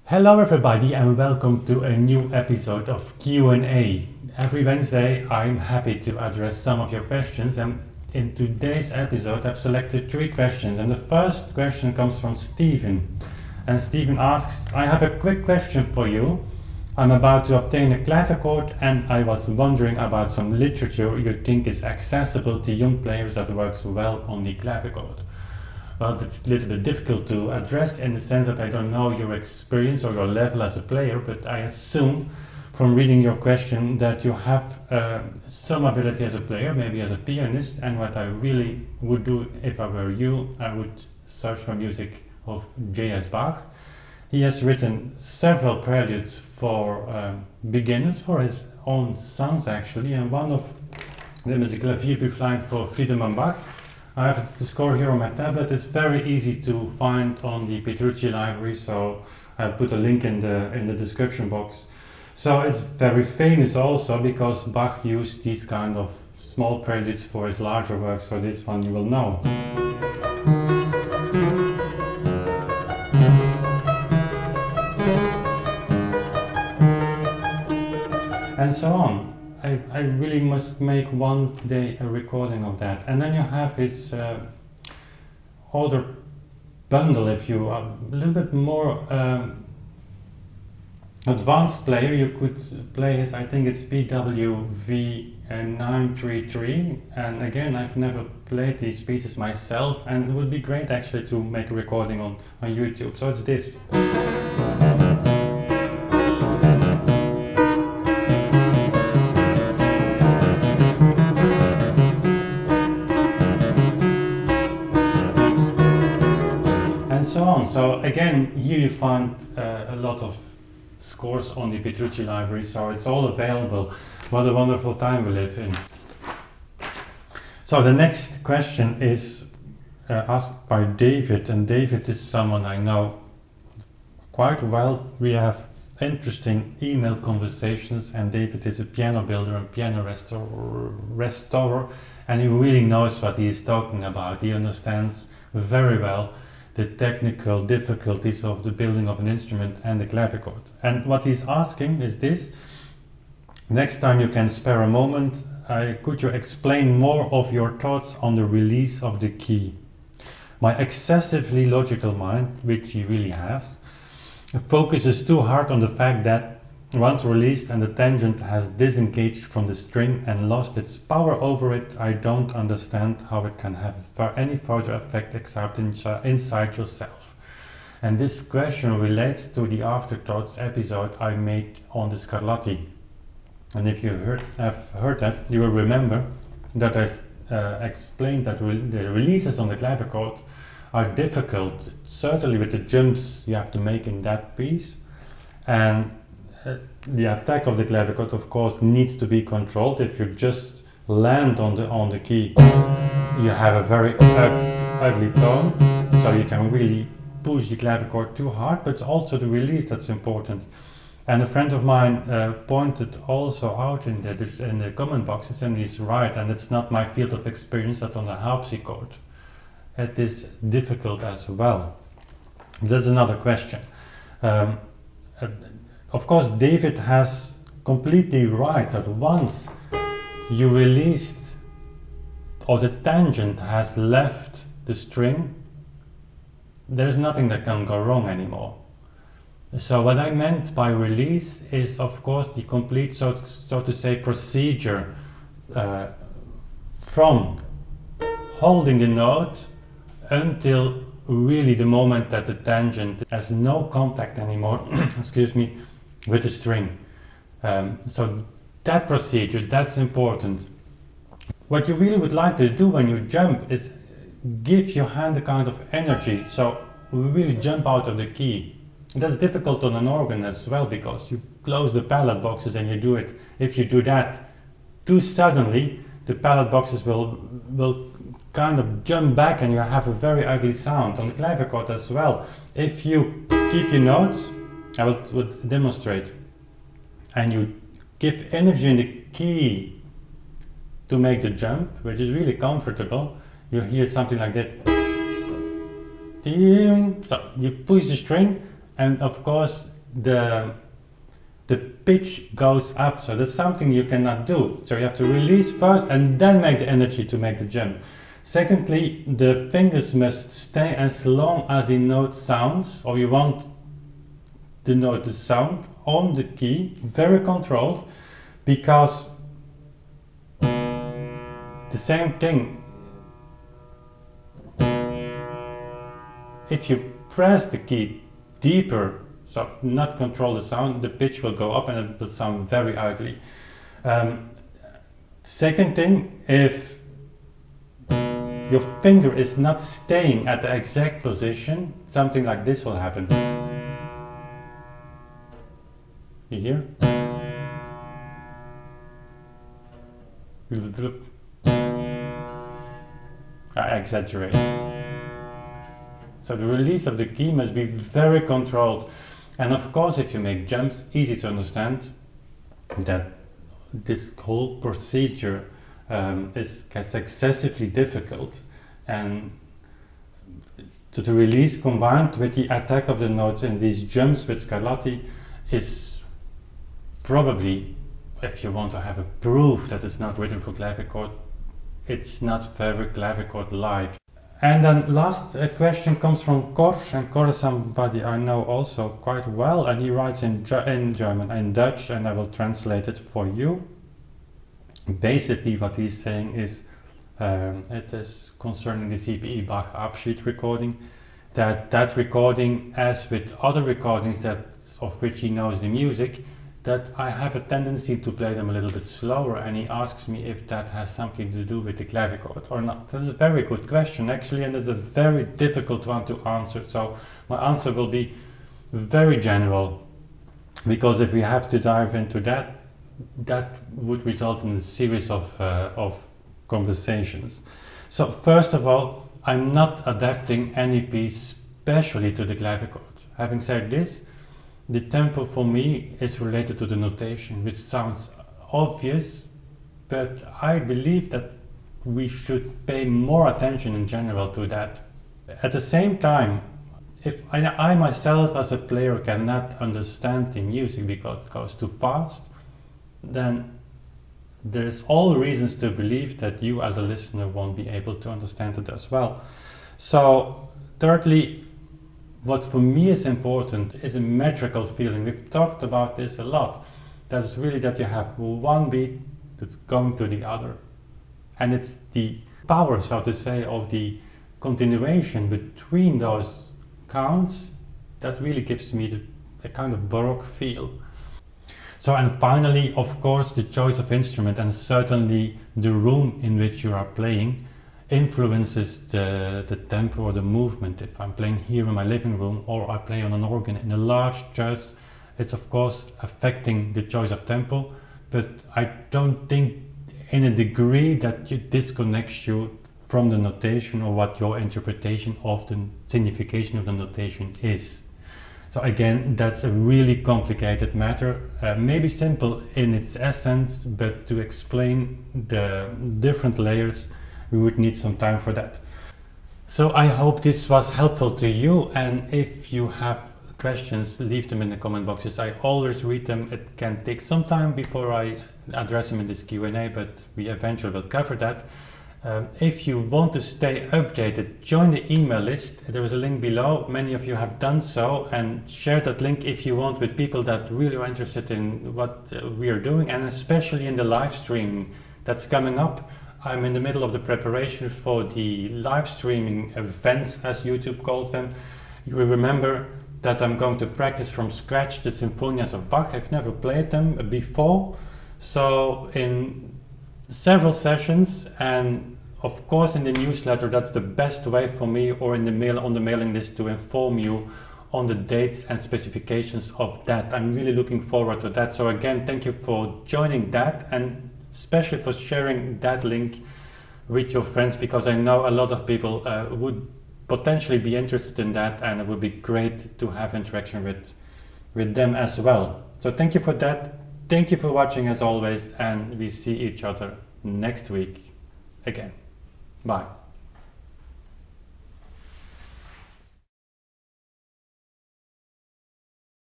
Hello everybody and welcome to a new episode of Q&A. Every Wednesday I'm happy to address some of your questions, and in today's episode I've selected 3 questions, and the first question comes from Stephen. And Stephen asks, I have a quick question for you. I'm about to obtain a clavichord and I was wondering about some literature you think is accessible to young players that works well on the clavichord. Well, that's a little bit difficult to address in the sense that I don't know your experience or your level as a player, but I assume from reading your question that you have some ability as a player, maybe as a pianist, and what I really would do if I were you, I would search for music of J.S.Bach. He has written several preludes for beginners, for his own sons actually, and one of them is a clavichord for Friedemann Bach. I have the score here on my tablet. It's very easy to find on the Petrucci library, so I'll put a link in the description box. So it's very famous also because Bach used these kind of small preludes for his larger works, so this one you will know. And so on. I really must make one day a recording of that. And then you have his other bundle. If you are a little bit more advanced player, you could play his, I think it's w.a.mozart. And again, I've never played these pieces myself, and it would be great actually to make a recording on YouTube. So it's this. So again, here you find a lot of scores on the Petrucci library, so it's all available. What a wonderful time we live in. So the next question is asked by David, and David is someone I know quite well. We have interesting email conversations, and David is a piano builder and piano restorer, and he really knows what he is talking about. He understands very well the technical difficulties of the building of an instrument and the clavichord. And what he's asking is this: next time you can spare a moment, could you explain more of your thoughts on the release of the key? My excessively logical mind, which he really has, focuses too hard on the fact that once released and the tangent has disengaged from the string and lost its power over it, I don't understand how it can have any further effect except inside yourself. And this question relates to the Afterthoughts episode I made on the Scarlatti. And if you have heard that, you will remember that I explained that the releases on the clavichord are difficult, certainly with the jumps you have to make in that piece. And the attack of the clavichord, of course, needs to be controlled. If you just land on the key, you have a very ugly tone, so you can really push the clavichord too hard, but it's also the release that's important. And a friend of mine pointed also out in the comment boxes, and he's right, and it's not my field of experience, that on the harpsichord it is difficult as well. That's another question. Of course, David has completely right that once you released, or the tangent has left the string, there's nothing that can go wrong anymore. So what I meant by release is, of course, the complete, so to say, procedure from holding the note until really the moment that the tangent has no contact anymore, excuse me, with the string. So that procedure, that's important. What you really would like to do when you jump is give your hand a kind of energy, so really jump out of the key. That's difficult on an organ as well, because you close the palette boxes and you do it. If you do that too suddenly, the palette boxes will kind of jump back and you have a very ugly sound. On the clavichord as well, if you keep your notes, I will demonstrate, and you give energy in the key to make the jump, which is really comfortable, you hear something like that. So you push the string, and of course the pitch goes up, so that's something you cannot do. So you have to release first and then make the energy to make the jump. Secondly, the fingers must stay as long as the note sounds, or you want the note, the sound on the key, very controlled, because the same thing, if you press the key deeper, so not control the sound, the pitch will go up and it will sound very ugly. Second thing, if your finger is not staying at the exact position, something like this will happen. You hear? I exaggerate. So the release of the key must be very controlled. And of course, if you make jumps, easy to understand that this whole procedure gets excessively difficult, and so the release combined with the attack of the notes in these jumps with Scarlatti is probably, if you want to have a proof that it's not written for clavichord, it's not very clavichord-like. And then last question comes from Kors, and Kors is somebody I know also quite well, and he writes in German and Dutch, and I will translate it for you. Basically what he's saying is, it is concerning the J.S.Bach Abschied recording, that recording, as with other recordings of which he knows the music, that I have a tendency to play them a little bit slower, and he asks me if that has something to do with the clavichord or not. That's a very good question actually, and it's a very difficult one to answer, so my answer will be very general, because if we have to dive into that, that would result in a series of conversations. So first of all, I'm not adapting any piece specially to the clavichord. Having said this, the tempo for me is related to the notation, which sounds obvious, but I believe that we should pay more attention in general to that. At the same time, if I myself as a player cannot understand the music because it goes too fast, then there's all reasons to believe that you as a listener won't be able to understand it as well. So thirdly, what for me is important is a metrical feeling. We've talked about this a lot. That's really that you have one beat that's going to the other. And it's the power, so to say, of the continuation between those counts that really gives me a kind of Baroque feel. So, and finally, of course, the choice of instrument, and certainly the room in which you are playing, influences the tempo or the movement. If I'm playing here in my living room, or I play on an organ in a large church, it's of course affecting the choice of tempo, but I don't think in a degree that it disconnects you from the notation or what your interpretation of the signification of the notation is. So again, that's a really complicated matter, maybe simple in its essence, but to explain the different layers we would need some time for that. So I hope this was helpful to you, and if you have questions, leave them in the comment boxes. I always read them. It can take some time before I address them in this Q&A, but we eventually will cover that. If you want to stay updated, join the email list. There is a link below. Many of you have done so, and share that link if you want with people that really are interested in what we are doing, and especially in the live stream that's coming up. I'm in the middle of the preparation for the live streaming events, as YouTube calls them. You will remember that I'm going to practice from scratch the symphonias of Bach. I've never played them before. So in several sessions, and of course in the newsletter, that's the best way for me, or in the mail, on the mailing list, to inform you on the dates and specifications of that. I'm really looking forward to that. So again, thank you for joining that, and especially for sharing that link with your friends, because I know a lot of people would potentially be interested in that, and it would be great to have interaction with them as well. So thank you for that. Thank you for watching as always, and we see each other next week again. Bye.